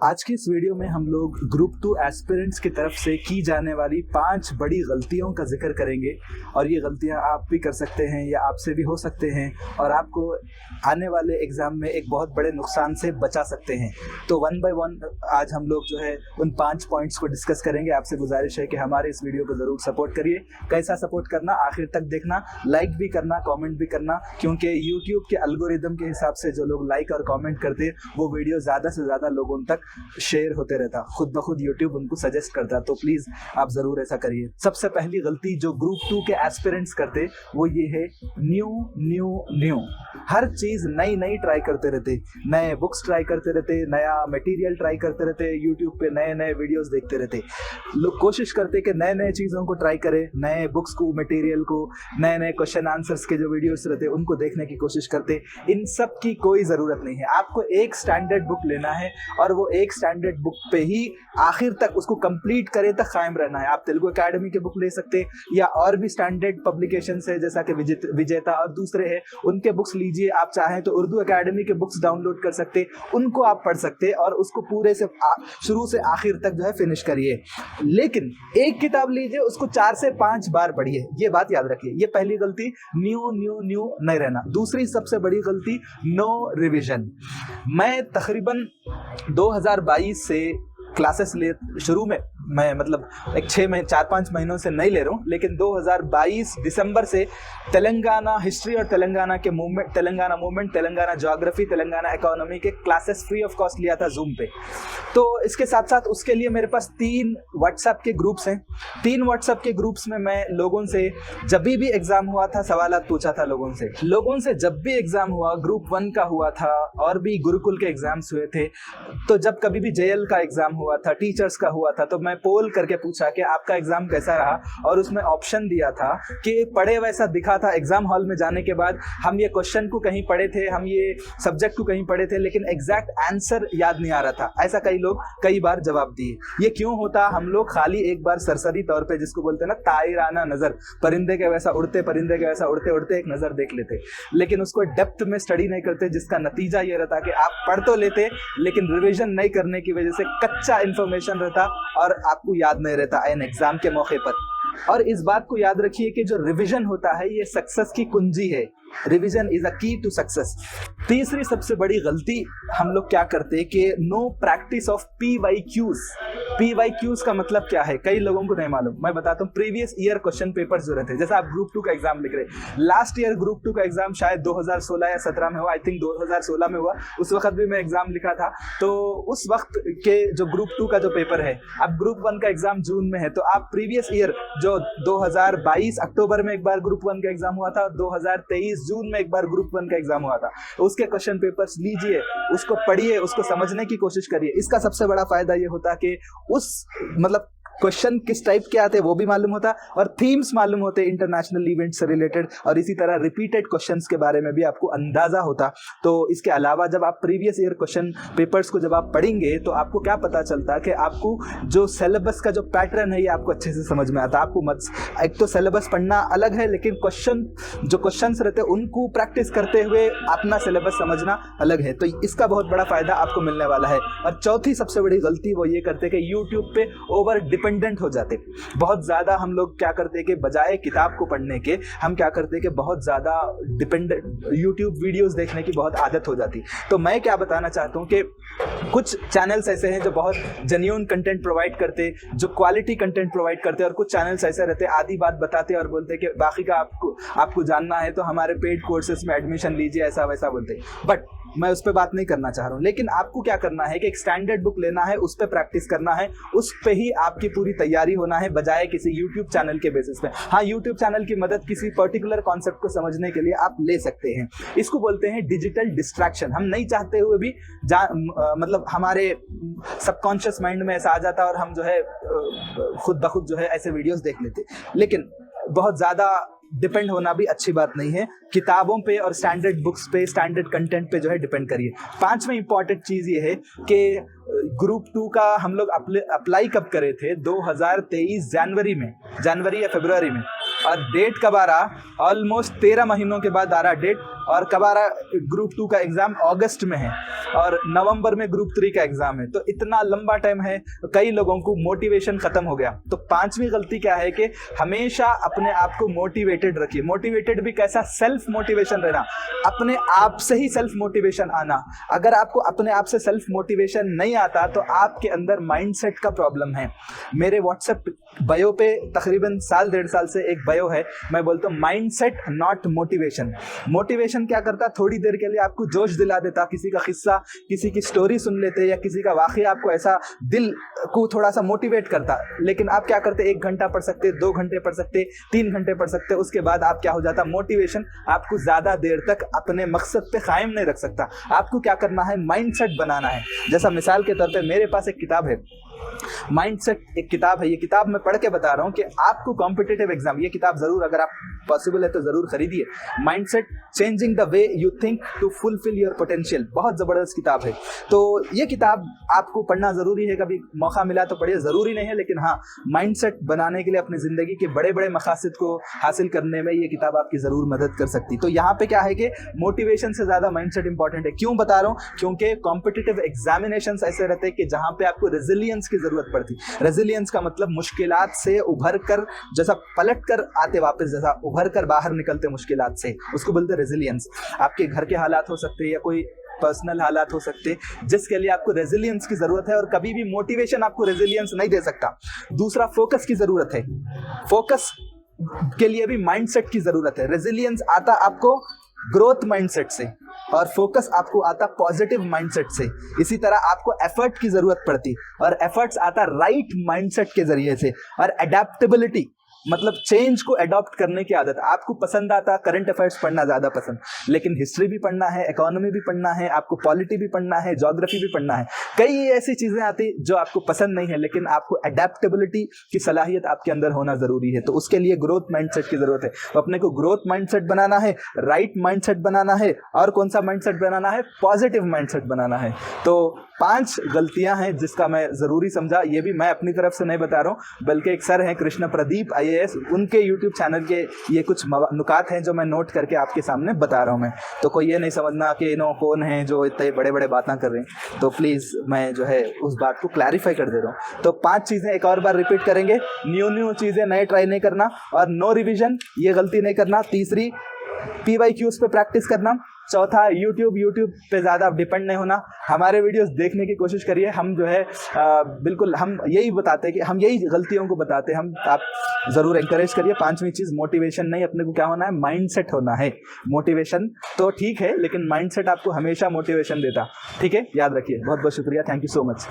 आज की इस वीडियो में हम लोग ग्रुप 2 एस्पिरेंट्स की तरफ से की जाने वाली 5 बड़ी गलतियों का जिक्र करेंगे और ये गलतियां आप भी कर सकते हैं या आपसे भी हो सकते हैं और आपको आने वाले एग्जाम में एक बहुत बड़े नुकसान से बचा सकते हैं। तो वन बाय वन आज हम लोग जो है उन 5 पॉइंट्स को डिस्कस करेंगे। आपसे गुजारिश है कि हमारे इस वीडियो को ज़रूर सपोर्ट करिए। कैसा सपोर्ट करना, आखिर तक देखना, लाइक भी करना, कॉमेंट भी करना, क्योंकि यूट्यूब के एल्गोरिदम के हिसाब से जो लोग लाइक और कॉमेंट करते हैं वो वीडियो ज़्यादा से ज़्यादा लोगों तक शेयर होते रहता, खुद ब खुद यूट्यूब उनको सजेस्ट करता। तो प्लीज आप जरूर ऐसा करिए। सबसे पहली गलती जो ग्रुप 2 के एस्पिरेंट्स करते वो ये है न्यू न्यू न्यू। हर चीज नई नई ट्राई करते रहते, नए बुक्स ट्राई करते रहते, नया मटेरियल ट्राई करते रहते, यूट्यूब पे नए नए वीडियोस देखते रहते। लोग कोशिश करते कि नए नए चीजों को ट्राई करें, नए बुक्स को, मटेरियल को, नए नए क्वेश्चन आंसर्स के जो वीडियोस रहते उनको देखने की कोशिश करते। इन सब की कोई जरूरत नहीं है। आपको एक स्टैंडर्ड बुक लेना है और वो एक स्टैंडर्ड बुक पे ही आखिर तक उसको कंप्लीट करे तक कायम रहना है। आप तेलुगु एकेडमी के बुक ले सकते या और भी स्टैंडर्ड पब्लिकेशंस है जैसा कि विजेता और दूसरे हैं, उनके बुक्स लीजिए। आप चाहें तो उर्दू एकेडमी के बुक्स डाउनलोड कर सकते, उनको आप पढ़ सकते और उसको पूरे से शुरू से आखिर तक जो है फिनिश करिए। लेकिन एक किताब लीजिए, उसको 4 से 5 बार पढ़िए। ये बात याद रखिए। ये पहली गलती, न्यू न्यू न्यू नहीं रहना। दूसरी सबसे बड़ी गलती, नो रिविजन। मैं तकरीबन 2022 से क्लासेस ले शुरू में मैं मतलब एक 4-5 महीनों से नहीं ले रहा हूँ, लेकिन 2022 दिसंबर से तेलंगाना हिस्ट्री और तेलंगाना के movement, Telangana movement, Telangana geography, Telangana economy के क्लासेस फ्री ऑफ कॉस्ट लिया था जूम पे। तो इसके साथ साथ उसके लिए मेरे पास 3 व्हाट्सएप के ग्रुप्स हैं। 3 व्हाट्सएप के ग्रुप्स में मैं लोगों से जब भी एग्जाम हुआ था सवालात पूछा था लोगों से जब भी एग्जाम हुआ, ग्रुप 1 का हुआ था और भी गुरुकुल के एग्जाम्स हुए थे, तो जब कभी भी जेएल का एग्जाम हुआ था, टीचर्स का हुआ था, तो मैं पोल करके पूछा कि आपका एग्जाम कैसा रहा, और उसमें ऑप्शन दिया था कि पढ़े वैसा दिखा था। एग्जाम हॉल में जाने के बाद हम ये क्वेश्चन को कहीं पढ़े थे, हम ये सब्जेक्ट को कहीं पढ़े थे, लेकिन एग्जैक्ट आंसर याद नहीं आ रहा था। ऐसा कई लोग कई बार जवाब दिए। ये क्यों होता? हम लोग खाली एक बार सरसरी तौर पे, जिसको बोलते हैं ना ताइराना नजर, परिंदे के वैसा उड़ते, परिंदे के वैसा उड़ते उड़ते एक नजर देख लेते, लेकिन उसको डेप्थ में स्टडी नहीं करते, जिसका नतीजा ये रहता कि आप पढ़ तो लेते लेकिन रिविजन नहीं करने की वजह से कच्चा इंफॉर्मेशन रहता और आपको याद नहीं रहता एन एग्जाम के मौके पर। और इस बात को याद रखिए कि जो रिवीजन होता है ये सक्सेस की कुंजी है। रिवीजन इज अ की टू सक्सेस। तीसरी सबसे बड़ी गलती हम लोग क्या करते हैं कि know practice of PYQs। PYQs का मतलब क्या है कई लोगों को नहीं मालूम, मैं बताता हूँ। प्रीवियस ईयर क्वेश्चन पेपर्स जो रहते हैं, जैसे आप ग्रुप 2 का एग्जाम लिख रहे हैं, लास्ट ईयर ग्रुप 2 का एग्जाम शायद 2016 या 17 में हुआ, आई थिंक 2016 में हुआ। उस वक्त भी मैं एग्जाम लिखा था। तो उस वक्त के जो ग्रुप 2 का जो पेपर है, अब ग्रुप 1 का एग्जाम जून में है, तो आप प्रीवियस ईयर जो 2022 अक्टूबर में एक बार ग्रुप 1 का एग्जाम हुआ था, 2023 जून में एक बार ग्रुप 1 का एग्जाम हुआ था, उसके क्वेश्चन पेपर्स लीजिए, उसको पढ़िए, उसको समझने की कोशिश करिए। इसका सबसे बड़ा फायदा ये होता कि उस मतलब क्वेश्चन किस टाइप के आते हैं वो भी मालूम होता और थीम्स मालूम होते इंटरनेशनल इवेंट से रिलेटेड, और इसी तरह रिपीटेड क्वेश्चंस के बारे में भी आपको अंदाजा होता। तो इसके अलावा जब आप प्रीवियस ईयर क्वेश्चन पेपर्स को जब आप पढ़ेंगे तो आपको क्या पता चलता कि आपको जो सिलेबस का जो पैटर्न है ये आपको अच्छे से समझ में आता। आपको एक तो सिलेबस पढ़ना अलग है, लेकिन जो क्वेश्चंस रहते हैं उनको प्रैक्टिस करते हुए अपना सिलेबस समझना अलग है। तो इसका बहुत बड़ा फायदा आपको मिलने वाला है। और चौथी सबसे बड़ी गलती वो ये करते कि यूट्यूब पे ओवर डिपेंडेंट हो जाते। बहुत ज्यादा हम लोग क्या करते कि बजाय किताब को पढ़ने के हम क्या करते कि बहुत ज्यादा डिपेंडेंट यूट्यूब वीडियोस देखने की बहुत आदत हो जाती। तो मैं क्या बताना चाहता हूं कि कुछ चैनल्स ऐसे हैं जो बहुत जेन्युइन कंटेंट प्रोवाइड करते, जो क्वालिटी कंटेंट प्रोवाइड करते, और कुछ चैनल्स ऐसे रहते आधी बात बताते और बोलते कि बाकी का आपको जानना है तो हमारे पेड कोर्सेज में एडमिशन लीजिए, ऐसा वैसा बोलते। बट मैं उस पर बात नहीं करना चाह रहा हूँ। लेकिन आपको क्या करना है कि एक स्टैंडर्ड बुक लेना है, उस पर प्रैक्टिस करना है, उस पे ही आपकी पूरी तैयारी होना है, बजाय किसी यूट्यूब चैनल के बेसिस पे। हाँ, यूट्यूब चैनल की मदद किसी पर्टिकुलर कॉन्सेप्ट को समझने के लिए आप ले सकते हैं। इसको बोलते हैं डिजिटल डिस्ट्रैक्शन। हम नहीं चाहते हुए भी मतलब हमारे सबकॉन्शियस माइंड में ऐसा आ जाता और हम जो है खुद ब खुद जो है ऐसे वीडियोस देख लेते। लेकिन बहुत ज्यादा डिपेंड होना भी अच्छी बात नहीं है। किताबों पे और स्टैंडर्ड बुक्स पे, स्टैंडर्ड कंटेंट पे जो है डिपेंड करिए। 5वां इंपॉर्टेंट चीज ये है कि ग्रुप 2 का हम लोग अप्लाई कब करे थे? 2023 जनवरी या फरवरी में, और डेट कब आ रहा? ऑलमोस्ट 13 महीनों के बाद आ रहा डेट। और कबारा ग्रुप 2 का एग्जाम अगस्त में है और नवंबर में ग्रुप 3 का एग्जाम है, तो इतना लंबा टाइम है, कई लोगों को मोटिवेशन खत्म हो गया। तो पांचवी गलती क्या है कि हमेशा अपने आप को मोटिवेटेड रखिए। मोटिवेटेड भी कैसा, सेल्फ मोटिवेशन रहना, अपने आप से ही सेल्फ मोटिवेशन आना। अगर आपको अपने आप से सेल्फ मोटिवेशन नहीं आता तो आपके अंदर माइंडसेट का प्रॉब्लम है। मेरे व्हाट्सएप बायो पे तकरीबन साल 1.5 साल से एक बायो है, मैं बोलता हूँ माइंडसेट नॉट मोटिवेशन। मोटिवेशन क्या करता, थोड़ी देर के लिए आपको जोश दिला देता, किसी का किस्सा, किसी की स्टोरी सुन लेते या किसी का वाकया आपको ऐसा दिल को थोड़ा सा मोटिवेट करता। लेकिन आप क्या करते, 1 घंटा पढ़ सकते, 2 घंटे पढ़ सकते, 3 घंटे पढ़ सकते, उसके बाद आप क्या हो जाता, मोटिवेशन आपको ज्यादा देर तक अपने मकसद पे कायम नहीं रख सकता। आपको क्या करना है, माइंडसेट बनाना है। जैसा मिसाल के तौर पे मेरे पास एक किताब है, माइंडसेट एक किताब है, ये किताब मैं पढ़ के बता रहा हूँ कि आपको कॉम्पिटिटिव एग्जाम, ये किताब जरूर अगर आप पॉसिबल है तो जरूर खरीदिए। Mindset changing the way you think to fulfil your potential, बहुत जबरदस्त किताब है। तो ये किताब आपको पढ़ना जरूरी है, कभी मौका मिला तो पढ़िए, जरूरी नहीं है, लेकिन हाँ माइंडसेट बनाने के लिए, अपनी जिंदगी के बड़े बड़े मकासद को हासिल करने में ये किताब आपकी जरूर मदद कर सकती। तो यहाँ पे क्या है कि मोटिवेशन से ज्यादा माइंडसेट इंपॉर्टेंट है। क्यों बता रहा हूँ, क्योंकि कॉम्पिटिटिव एग्जामिनेशन ऐसे रहते हैं कि जहाँ पे आपको रेजिलियंस की जरूरत पड़ती। रेजिलियंस का मतलब मुश्किलात से उभर कर, जैसा पलट कर आते वापस, जैसा उभर कर बाहर निकलते मुश्किलात से, उसको बोलते रेजिलियंस। आपके घर के हालात हो सकते हैं या कोई पर्सनल हालात हो सकते, जिसके लिए आपको रेजिलियंस की जरूरत है, और कभी भी मोटिवेशन आपको रेजिलियंस नहीं दे सकता। दूसरा, फोकस की जरूरत है, फोकस के लिए भी माइंडसेट की जरूरत है। रेजिलियंस आता आपको ग्रोथ माइंडसेट से और फोकस आपको आता पॉजिटिव माइंडसेट से। इसी तरह आपको एफर्ट की जरूरत पड़ती और एफर्ट्स आता राइट माइंडसेट के जरिए से। और एडेप्टेबिलिटी मतलब चेंज को अडॉप्ट करने की आदत। आपको पसंद आता करंट अफेयर्स पढ़ना ज्यादा पसंद, लेकिन हिस्ट्री भी पढ़ना है, इकोनॉमी भी पढ़ना है, आपको पॉलिटी भी पढ़ना है, ज्योग्राफी भी पढ़ना है, कई ऐसी चीजें आती जो आपको पसंद नहीं है, लेकिन आपको अडेप्टेबिलिटी की सलाहियत आपके अंदर होना जरूरी है। तो उसके लिए ग्रोथ माइंडसेट की जरूरत है। तो अपने को ग्रोथ माइंडसेट बनाना है, राइट माइंडसेट बनाना है, और कौन सा माइंडसेट बनाना है, पॉजिटिव माइंडसेट बनाना है। तो 5 गलतियां हैं जिसका मैं जरूरी समझा। ये भी मैं अपनी तरफ से नहीं बता रहा हूँ, बल्कि एक सर हैं कृष्ण प्रदीप IAS, उनके YouTube चैनल के ये कुछ नुकात हैं जो मैं नोट करके आपके सामने बता रहा हूँ मैं। तो कोई ये नहीं समझना कि इन्हों कौन है जो इतने बड़े बड़े बातें कर रहे हैं। तो प्लीज़ मैं जो है उस बात को क्लैरिफाई कर दे रहा हूँ। तो 5 चीज़ें एक और बार रिपीट करेंगे। न्यू चीज़ें नए ट्राई नहीं करना, और नो रिविजन, ये गलती नहीं करना। तीसरी, PYQs पे प्रैक्टिस करना। चौथा, यूट्यूब पे ज़्यादा डिपेंड नहीं होना। हमारे वीडियोस देखने की कोशिश करिए। हम जो है बिल्कुल हम यही बताते हैं कि हम यही गलतियों को बताते हैं, हम आप ज़रूर एंकरेज करिए। 5वीं चीज़, मोटिवेशन नहीं, अपने को क्या होना है, माइंडसेट होना है। मोटिवेशन तो ठीक है, लेकिन माइंडसेट आपको हमेशा मोटिवेशन देता। ठीक है, याद रखिए। बहुत बहुत शुक्रिया, थैंक यू सो मच।